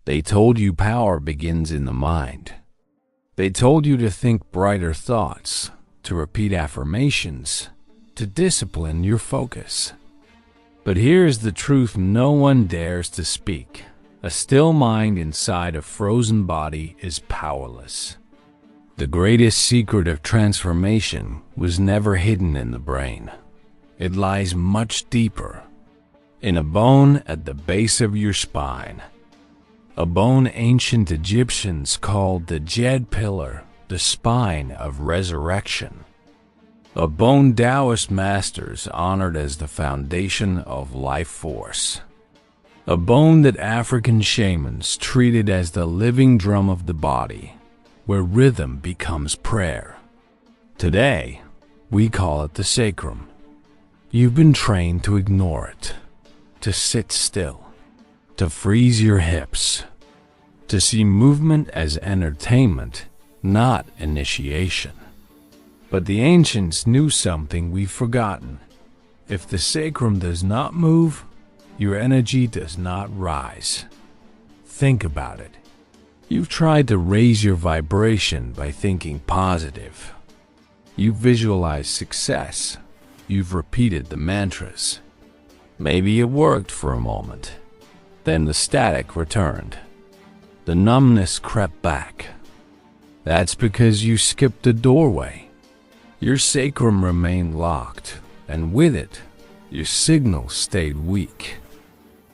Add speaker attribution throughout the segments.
Speaker 1: They told you power begins in the mind. They told you to think brighter thoughts, to repeat affirmations, to discipline your focus. But here's the truth no one dares to speak. A still mind inside a frozen body is powerless. The greatest secret of transformation was never hidden in the brain. It lies much deeper, in a bone at the base of your spine. A bone ancient Egyptians called the Djed pillar, the spine of resurrection. A bone Taoist masters honored as the foundation of life force. A bone that African shamans treated as the living drum of the body, where rhythm becomes prayer. Today, we call it the sacrum. You've been trained to ignore it, to sit still, to freeze your hips, to see movement as entertainment, not initiation. But the ancients knew something we've forgotten. If the sacrum does not move, your energy does not rise. Think about it. You've tried to raise your vibration by thinking positive. You've visualized success. You've repeated the mantras. Maybe it worked for a moment. Then the static returned. The numbness crept back. That's because you skipped the doorway. Your sacrum remained locked, and with it, your signal stayed weak.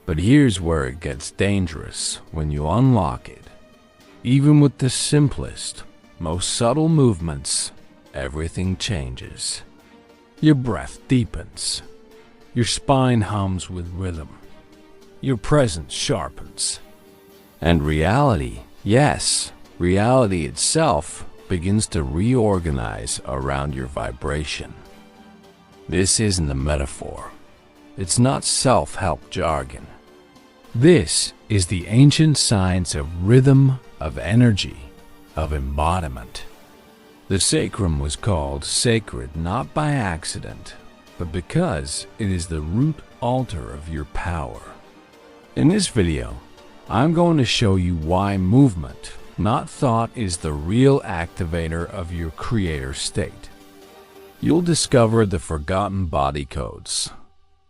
Speaker 1: But here's where it gets dangerous when you unlock it. Even with the simplest, most subtle movements, everything changes. Your breath deepens. Your spine hums with rhythm. Your presence sharpens. And reality, yes, reality itself begins to reorganize around your vibration. This isn't a metaphor. It's not self-help jargon. This is the ancient science of rhythm, of energy, of embodiment. The sacrum was called sacred not by accident, but because it is the root altar of your power. In this video, I'm going to show you why movement, not thought, is the real activator of your creator state. You'll discover the forgotten body codes,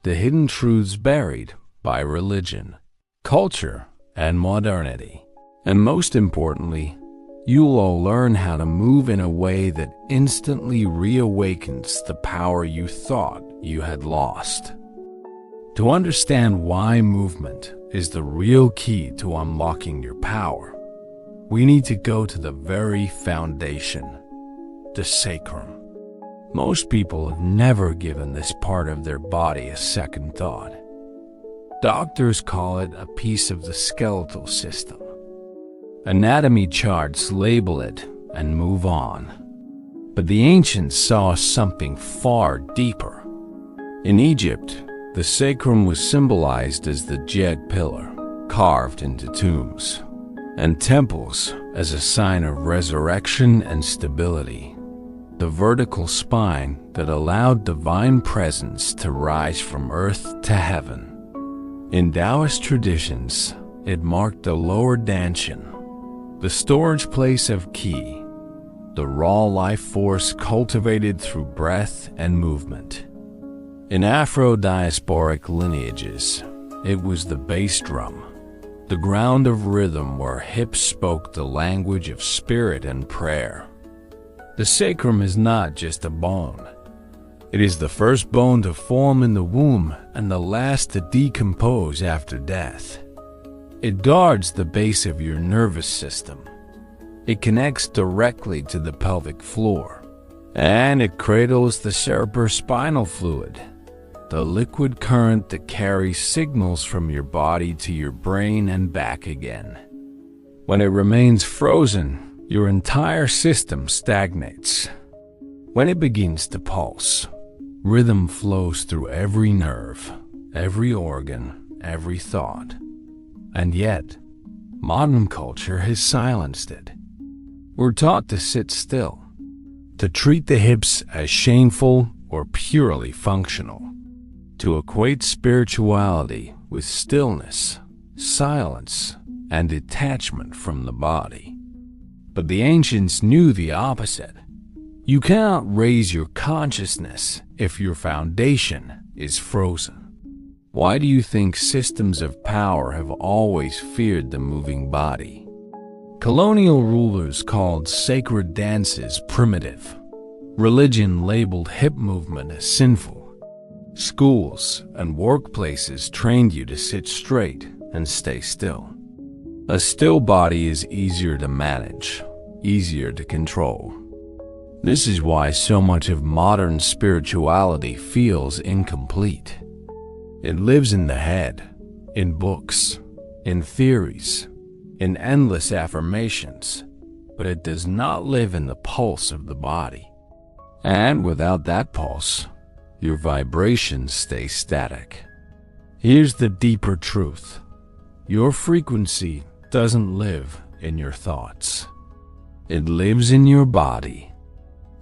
Speaker 1: the hidden truths buried by religion, culture, and modernity. And most importantly, you'll all learn how to move in a way that instantly reawakens the power you thought you had lost. To understand why movement is the real key to unlocking your power, we need to go to the very foundation, the sacrum. Most people have never given this part of their body a second thought. Doctors call it a piece of the skeletal system. Anatomy charts label it and move on. But the ancients saw something far deeper. In Egypt, the sacrum was symbolized as the Djed pillar, carved into tombs, and temples as a sign of resurrection and stability. The vertical spine that allowed divine presence to rise from earth to heaven. In Taoist traditions, it marked the lower dantian, the storage place of qi, the raw life force cultivated through breath and movement. In Afro-diasporic lineages, it was the bass drum, the ground of rhythm where hips spoke the language of spirit and prayer. The sacrum is not just a bone. It is the first bone to form in the womb and the last to decompose after death. It guards the base of your nervous system. It connects directly to the pelvic floor. And it cradles the cerebrospinal fluid, the liquid current that carries signals from your body to your brain and back again. When it remains frozen, your entire system stagnates. When it begins to pulse, rhythm flows through every nerve, every organ, every thought. And yet, modern culture has silenced it. We're taught to sit still, to treat the hips as shameful or purely functional, to equate spirituality with stillness, silence, and detachment from the body. But the ancients knew the opposite. You cannot raise your consciousness if your foundation is frozen. Why do you think systems of power have always feared the moving body? Colonial rulers called sacred dances primitive. Religion labeled hip movement as sinful. Schools and workplaces trained you to sit straight and stay still. A still body is easier to manage, easier to control. This is why so much of modern spirituality feels incomplete. It lives in the head, in books, in theories, in endless affirmations, but it does not live in the pulse of the body. And without that pulse, your vibrations stay static. Here's the deeper truth. Your frequency doesn't live in your thoughts. It lives in your body,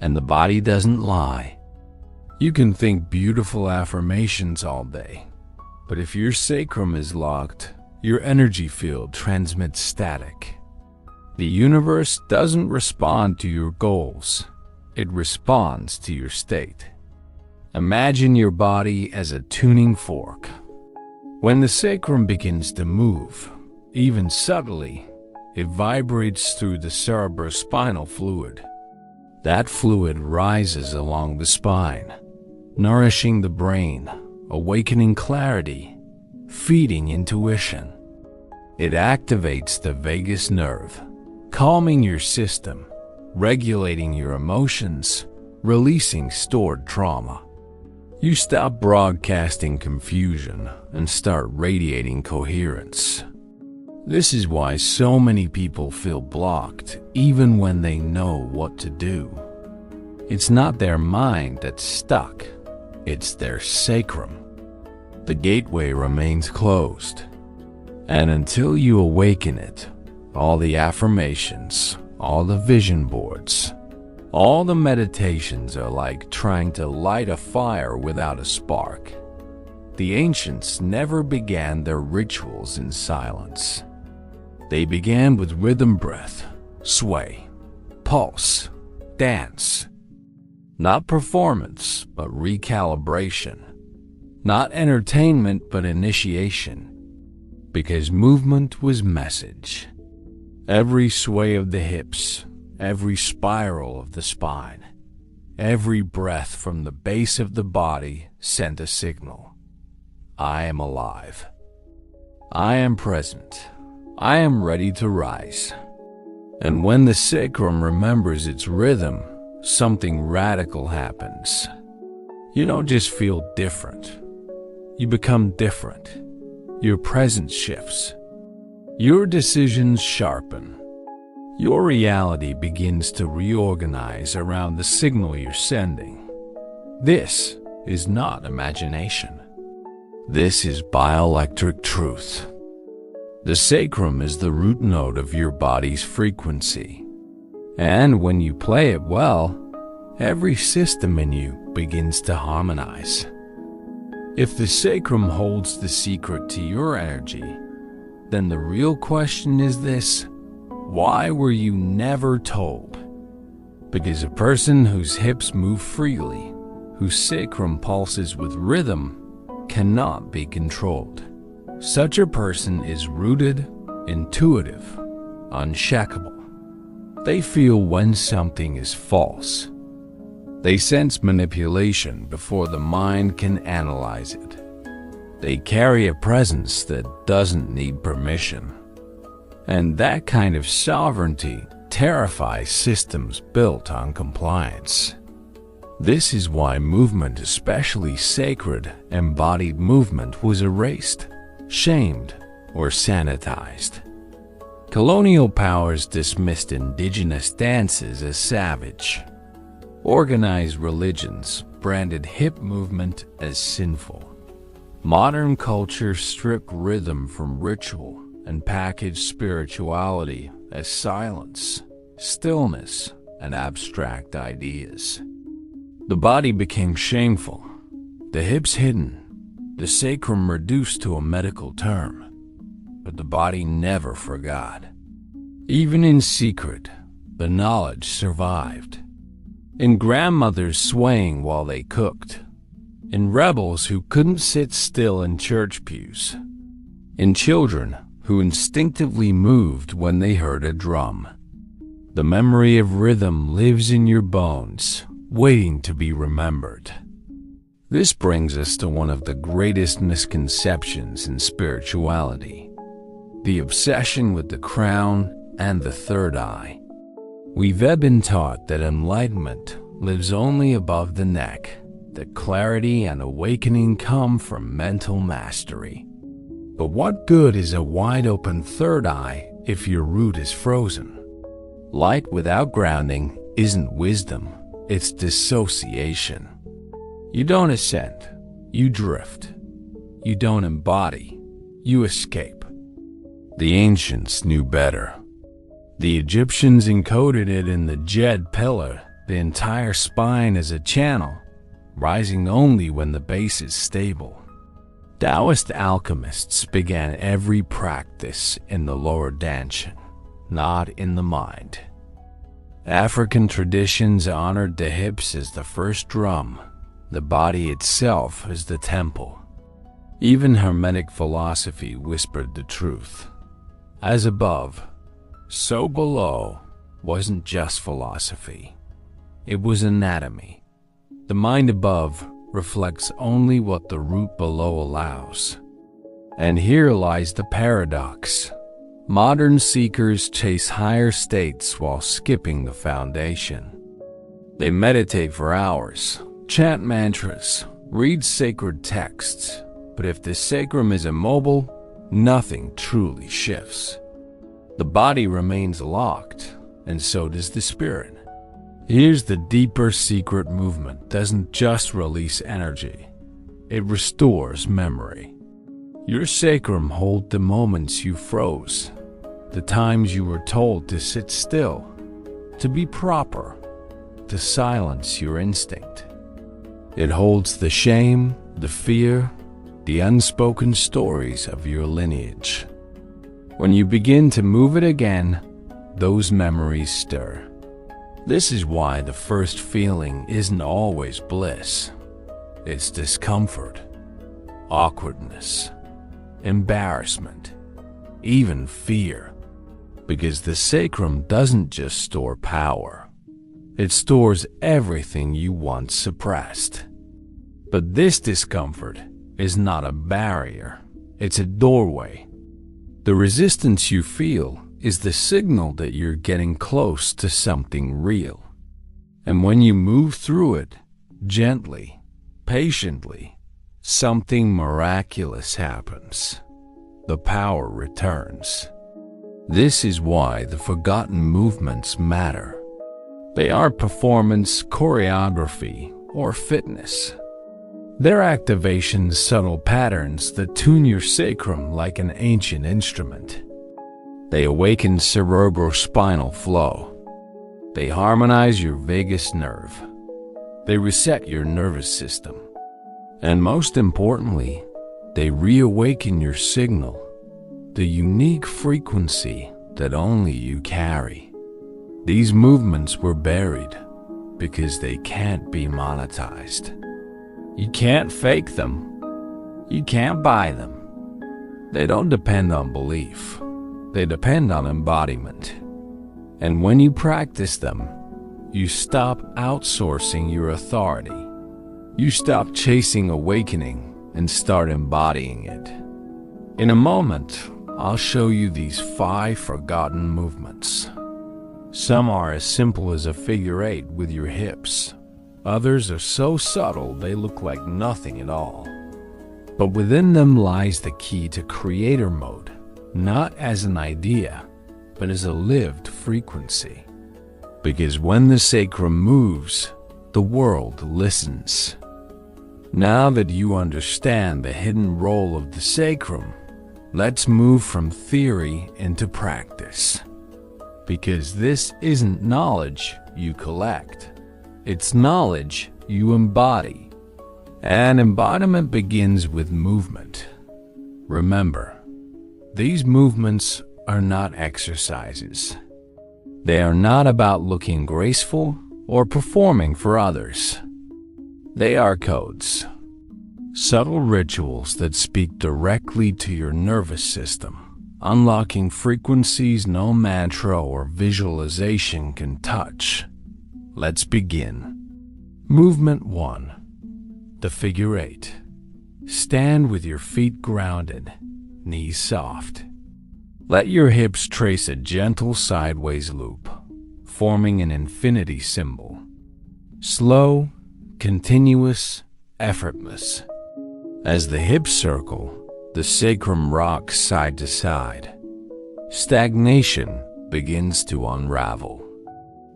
Speaker 1: and the body doesn't lie. You can think beautiful affirmations all day, but if your sacrum is locked, your energy field transmits static. The universe doesn't respond to your goals. It responds to your state. Imagine your body as a tuning fork. When the sacrum begins to move, even subtly, it vibrates through the cerebrospinal fluid. That fluid rises along the spine, nourishing the brain, awakening clarity, feeding intuition. It activates the vagus nerve, calming your system, regulating your emotions, releasing stored trauma. You stop broadcasting confusion and start radiating coherence. This is why so many people feel blocked even when they know what to do. It's not their mind that's stuck, it's their sacrum. The gateway remains closed. And until you awaken it, all the affirmations, all the vision boards, all the meditations are like trying to light a fire without a spark. The ancients never began their rituals in silence. They began with rhythm breath, sway, pulse, dance. Not performance, but recalibration. Not entertainment, but initiation. Because movement was message. Every sway of the hips, every spiral of the spine, every breath from the base of the body sent a signal. I am alive. I am present. I am ready to rise. And when the sacrum remembers its rhythm, something radical happens. You don't just feel different. You become different. Your presence shifts. Your decisions sharpen. Your reality begins to reorganize around the signal you're sending. This is not imagination. This is bioelectric truth. The sacrum is the root node of your body's frequency. And when you play it well, every system in you begins to harmonize. If the sacrum holds the secret to your energy, then the real question is this: why were you never told? Because a person whose hips move freely, whose sacrum pulses with rhythm, cannot be controlled. Such a person is rooted, intuitive, unshakable. They feel when something is false. They sense manipulation before the mind can analyze it. They carry a presence that doesn't need permission. And that kind of sovereignty terrifies systems built on compliance. This is why movement, especially sacred, embodied movement, was erased, shamed, or sanitized. Colonial powers dismissed indigenous dances as savage. Organized religions branded hip movement as sinful. Modern culture stripped rhythm from ritual and packaged spirituality as silence, stillness, and abstract ideas. The body became shameful, the hips hidden, the sacrum reduced to a medical term. but the body never forgot. Even in secret, the knowledge survived. In grandmothers swaying while they cooked, in rebels who couldn't sit still in church pews, in children who instinctively moved when they heard a drum. The memory of rhythm lives in your bones, waiting to be remembered. This brings us to one of the greatest misconceptions in spirituality: the obsession with the crown and the third eye. We've been taught that enlightenment lives only above the neck, that clarity and awakening come from mental mastery. But what good is a wide-open third eye if your root is frozen? Light without grounding isn't wisdom, it's dissociation. You don't ascend, you drift. You don't embody, you escape. The ancients knew better. The Egyptians encoded it in the Djed pillar, the entire spine as a channel, rising only when the base is stable. Taoist alchemists began every practice in the lower dantian, not in the mind. African traditions honored the hips as the first drum, the body itself as the temple. Even Hermetic philosophy whispered the truth. As above, so below wasn't just philosophy. It was anatomy. The mind above reflects only what the root below allows. And here lies the paradox. Modern seekers chase higher states while skipping the foundation. They meditate for hours, chant mantras, read sacred texts, but if the sacrum is immobile, nothing truly shifts. The body remains locked, and so does the spirit. Here's the deeper secret: movement doesn't just release energy, it restores memory. Your sacrum holds the moments you froze, the times you were told to sit still, to be proper, to silence your instinct. It holds the shame, the fear, the unspoken stories of your lineage. When you begin to move it again, those memories stir. This is why the first feeling isn't always bliss. It's discomfort, awkwardness, embarrassment, even fear. Because the sacrum doesn't just store power. It stores everything you once suppressed. But this discomfort is not a barrier. It's a doorway. The resistance you feel is the signal that you're getting close to something real. And when you move through it, gently, patiently, something miraculous happens. The power returns. This is why the forgotten movements matter. They aren't performance, choreography, or fitness. They're activations, subtle patterns that tune your sacrum like an ancient instrument. They awaken cerebrospinal flow. They harmonize your vagus nerve. They reset your nervous system. And most importantly, they reawaken your signal, the unique frequency that only you carry. These movements were buried because they can't be monetized. You can't fake them. You can't buy them. They don't depend on belief. They depend on embodiment. And when you practice them, you stop outsourcing your authority. You stop chasing awakening and start embodying it. In a moment, I'll show you these 5 forgotten movements. Some are as simple as a figure 8 with your hips. Others are so subtle they look like nothing at all. But within them lies the key to creator mode, not as an idea, but as a lived frequency. Because when the sacrum moves, the world listens. Now that you understand the hidden role of the sacrum, let's move from theory into practice. Because this isn't knowledge you collect. It's knowledge you embody. And embodiment begins with movement. Remember, These movements are not exercises. They are not about looking graceful or performing for others. They are codes, subtle rituals that speak directly to your nervous system, unlocking frequencies no mantra or visualization can touch. Let's begin. Movement 1. The figure 8. Stand with your feet grounded, knees soft. Let your hips trace a gentle sideways loop, forming an infinity symbol. Slow, continuous, effortless. As the hips circle, the sacrum rocks side to side. Stagnation begins to unravel.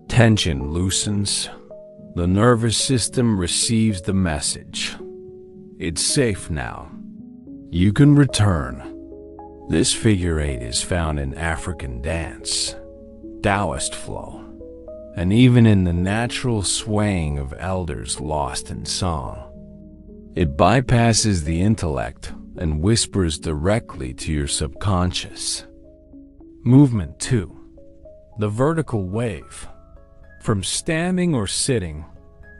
Speaker 1: Tension loosens. The nervous system receives the message. It's safe now. You can return. This figure 8 is found in African dance, Taoist flow, and even in the natural swaying of elders lost in song. It bypasses the intellect and whispers directly to your subconscious. Movement 2. The vertical wave. From standing or sitting,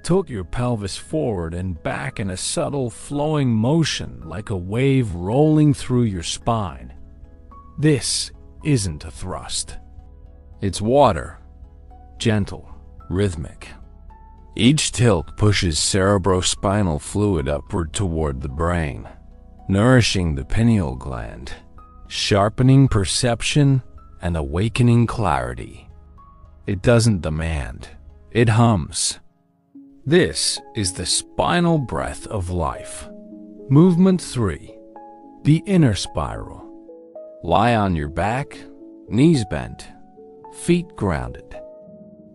Speaker 1: tilt your pelvis forward and back in a subtle flowing motion like a wave rolling through your spine. This isn't a thrust. It's water, gentle, rhythmic. Each tilt pushes cerebrospinal fluid upward toward the brain, nourishing the pineal gland, sharpening perception and awakening clarity. It doesn't demand, it hums. This is the spinal breath of life. Movement 3. The inner spiral. Lie on your back, knees bent, feet grounded.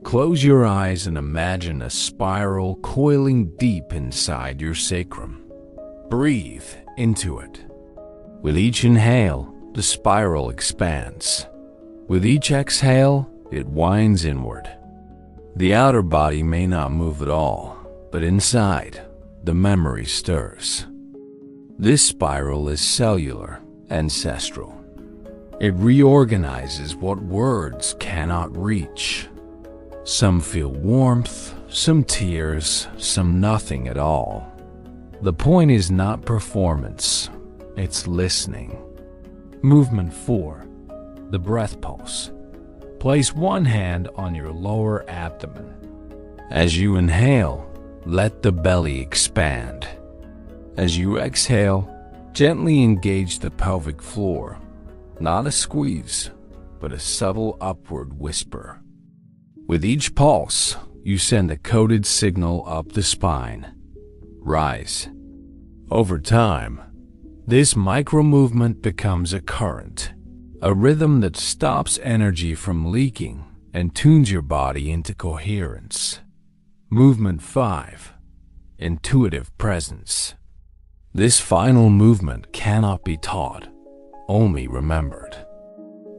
Speaker 1: Close your eyes and imagine a spiral coiling deep inside your sacrum. Breathe into it. With each inhale, the spiral expands. With each exhale, it winds inward. The outer body may not move at all, but inside, the memory stirs. This spiral is cellular, ancestral. It reorganizes what words cannot reach. Some feel warmth, some tears, some nothing at all. The point is not performance, it's listening. Movement 4. The breath pulse. Place one hand on your lower abdomen. As you inhale, let the belly expand. As you exhale, gently engage the pelvic floor. Not a squeeze, but a subtle upward whisper. With each pulse, you send a coded signal up the spine. Rise. Over time, this micro-movement becomes a current, a rhythm that stops energy from leaking and tunes your body into coherence. Movement 5. Intuitive presence. This final movement cannot be taught, only remembered.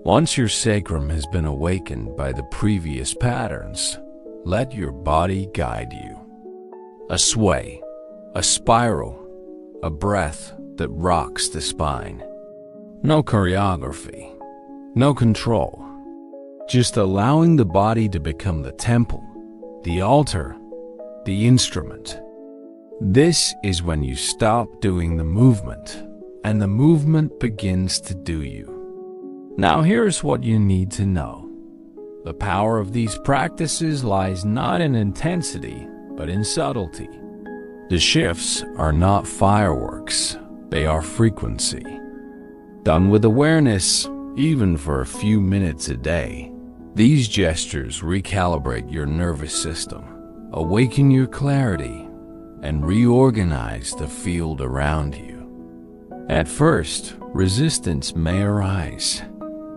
Speaker 1: Once your sacrum has been awakened by the previous patterns, let your body guide you. A sway, a spiral, a breath that rocks the spine. No choreography, no control. Just allowing the body to become the temple, the altar, the instrument. This is when you stop doing the movement, and the movement begins to do you. Now here's what you need to know. The power of these practices lies not in intensity, but in subtlety. The shifts are not fireworks, they are frequency. Done with awareness, even for a few minutes a day, these gestures recalibrate your nervous system, awaken your clarity, and reorganize the field around you. At first, resistance may arise.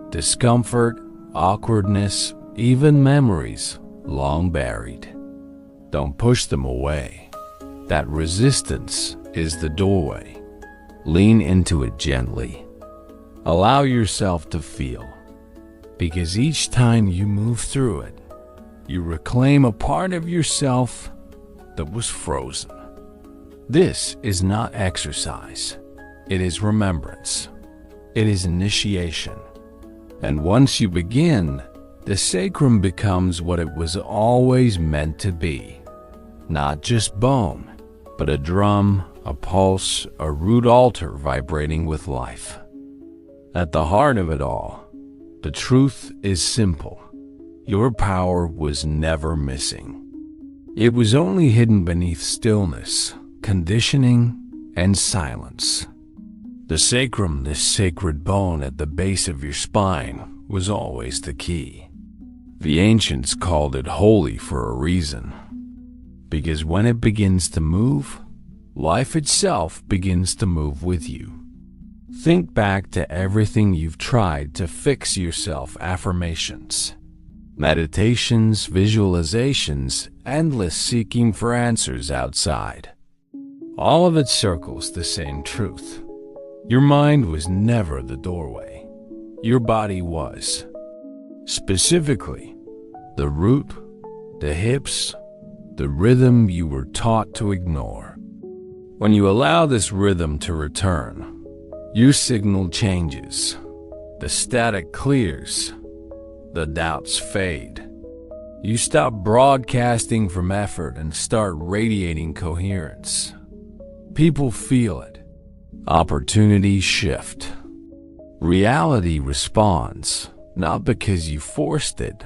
Speaker 1: Discomfort, awkwardness, even memories long buried. Don't push them away. That resistance is the doorway. Lean into it gently. Allow yourself to feel, because each time you move through it, you reclaim a part of yourself that was frozen. This is not exercise. It is remembrance. It is initiation. And once you begin, the sacrum becomes what it was always meant to be. Not just bone, but a drum, a pulse, a root altar vibrating with life. At the heart of it all, the truth is simple. Your power was never missing. It was only hidden beneath stillness, conditioning, and silence. The sacrum, this sacred bone at the base of your spine, was always the key. The ancients called it holy for a reason. Because when it begins to move, life itself begins to move with you. Think back to everything you've tried to fix yourself: affirmations, meditations, visualizations, endless seeking for answers outside. All of it circles the same truth. Your mind was never the doorway. Your body was. Specifically, the root, the hips, the rhythm you were taught to ignore. When you allow this rhythm to return, your signal changes. The static clears. The doubts fade. You stop broadcasting from effort and start radiating coherence. People feel it. Opportunities shift. Reality responds, not because you forced it,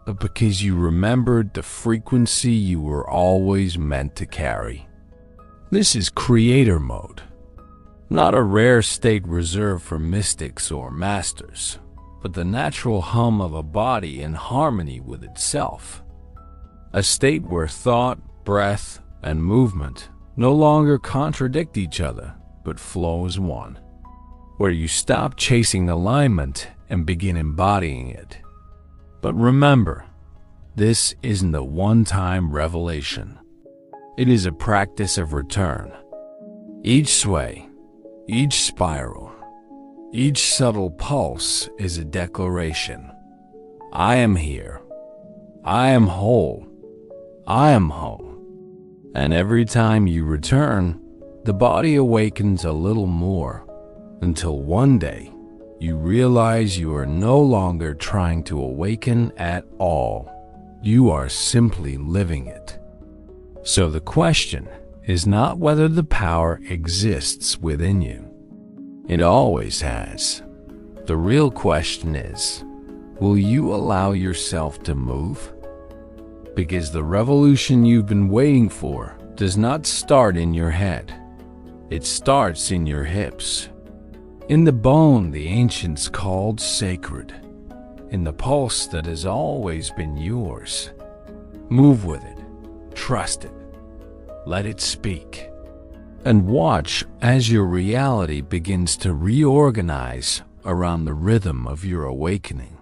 Speaker 1: but because you remembered the frequency you were always meant to carry. This is creator mode, not a rare state reserved for mystics or masters, but the natural hum of a body in harmony with itself. A state where thought, breath, and movement no longer contradict each other, but flow as one. Where you stop chasing alignment and begin embodying it. But remember, this isn't a one-time revelation. It is a practice of return. Each sway, each spiral, each subtle pulse is a declaration. I am here. I am whole. I am whole. And every time you return, the body awakens a little more, until one day you realize you are no longer trying to awaken at all. You are simply living it. So the question is not whether the power exists within you. It always has. The real question is, will you allow yourself to move? Because the revolution you've been waiting for does not start in your head. It starts in your hips. In the bone the ancients called sacred. In the pulse that has always been yours. Move with it. Trust it. Let it speak. And watch as your reality begins to reorganize around the rhythm of your awakening.